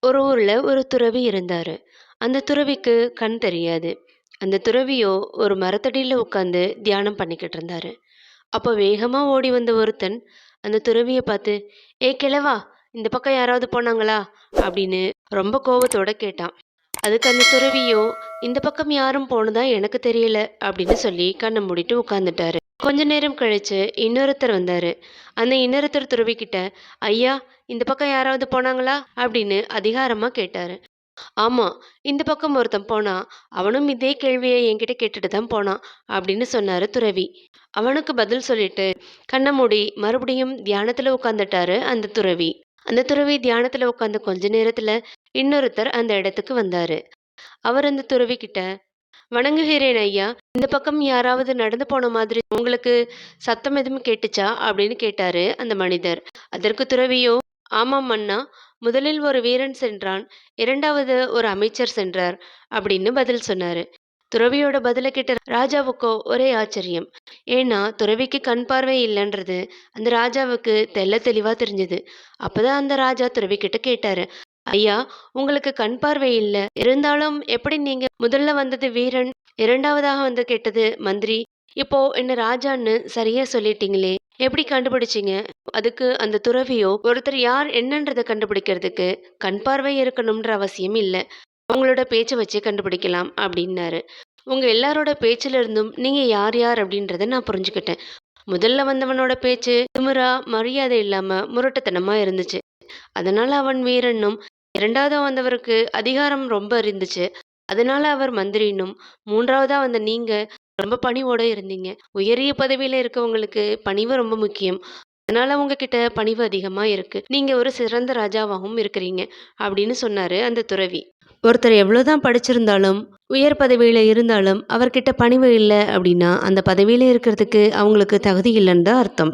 ஒரு ஊர்ல ஒரு துறவி இருந்தாரு. அந்த துறவிக்கு கண் தெரியாது. அந்த துறவியோ ஒரு மரத்தடியில உட்கார்ந்து தியானம் பண்ணிக்கிட்டு இருந்தாரு. அப்போ வேகமா ஓடி வந்த ஒருத்தன் அந்த துறவிய பார்த்து, "ஏய் கிழவா, இந்த பக்கம் யாராவது போனாங்களா?" அப்படின்னு ரொம்ப கோவத்தோட கேட்டான். அதுக்கு அந்த துறவியோ, "இந்த பக்கம் யாரும் போனதா எனக்கு தெரியல" அப்படின்னு சொல்லி கண்ண மூடிட்டு உட்கார்ந்துட்டாரு. கொஞ்ச நேரம் கழிச்சு இன்னொருத்தர் வந்தாரு. அந்த இன்னொருத்தர் துறவிக்கிட்ட, "ஐயா, இந்த பக்கம் யாராவது போனாங்களா?" அப்படின்னு அதிகாரமா கேட்டாரு. "ஆமா, இந்த பக்கம் ஒருத்தன் போனான். அவனும் இதே கேள்விய என்கிட்ட கேட்டுட்டு தான் போனான்" அப்படின்னு சொன்னாரு துறவி. அவனுக்கு பதில் சொல்லிட்டு கண்ண மூடி மறுபடியும் தியானத்துல உட்கார்ந்துட்டாரு அந்த துறவி. அந்த துறவி தியானத்துல உட்கார்ந்த கொஞ்ச நேரத்துல இன்னொருத்தர் அந்த இடத்துக்கு வந்தாரு. அவர் அந்த துறவி கிட்ட, "வணங்குகிறேன் ஐயா. இந்த பக்கம் யாராவது நடந்து போன மாதிரி உங்களுக்கு சத்தம் எதுவும் கேட்டுச்சா?" அப்படின்னு கேட்டாரு அந்த மனிதர். அதற்கு துறவியோ, "ஆமாம் அண்ணா. முதலில் ஒரு வீரன் சென்றான். 2வது ஒரு அமைச்சர் சென்றார்" அப்படின்னு பதில் சொன்னாரு. துறவியோட பதில கேட்ட ராஜாவுக்கோ ஒரே ஆச்சரியம். ஏன்னா துறவிக்கு கண் பார்வை இல்லைன்றது அந்த ராஜாவுக்கு தெள்ளத் தெளிவா தெரிஞ்சது. அப்பதான் அந்த ராஜா துறவி கிட்ட கேட்டாரு, "ஐயா, உங்களுக்கு கண் பார்வை இல்ல. இருந்தாலும் எப்படி நீங்க முதல்ல வந்தது வீரன், 2வதாக வந்து கேட்டது மந்திரி, இப்போ என்ன ராஜான்னு சரியா சொல்லிட்டீங்களே! எப்படி கண்டுபிடிச்சீங்க?" அதுக்கு அந்த துறவியோ, "ஒருத்தர் யார் என்னன்றத கண்டுபிடிக்கிறதுக்கு கண் பார்வை இருக்கணும்ன்ற அவசியம் இல்ல. அவங்களோட பேச்ச வச்சே கண்டுபிடிக்கலாம்" அப்படின்னாரு. "உங்க எல்லாரோட பேச்சுல இருந்தும் நீங்க யார் யார் அப்படின்றத நான் புரிஞ்சுக்கிட்டேன். முதல்ல வந்தவனோட பேச்சு திமிரா, மரியாதை இல்லாம முரட்டுத்தனமா இருந்துச்சு. அதனால அவன் வீரன்னும், 2வதா வந்தவருக்கு அதிகாரம் ரொம்ப இருந்துச்சு. அதனால அவர் மந்திரின்னும், 3வதா வந்த நீங்க ரொம்ப பணிவோட இருந்தீங்க. உயரிய பதவியில இருக்கவங்களுக்கு பணிவு ரொம்ப முக்கியம். அதனால உங்ககிட்ட பணிவு அதிகமா இருக்கு. நீங்க ஒரு சிறந்த ராஜாவாகவும் இருக்கிறீங்க" அப்படின்னு சொன்னாரு அந்த துறவி. ஒருத்தர் எவ்வளோதான் படிச்சிருந்தாலும், உயர் பதவியில இருந்தாலும், அவர்கிட்ட பணிவு இல்ல அப்படின்னா, அந்த பதவியில இருக்கிறதுக்கு அவங்களுக்கு தகுதி இல்லன்னு தான் அர்த்தம்.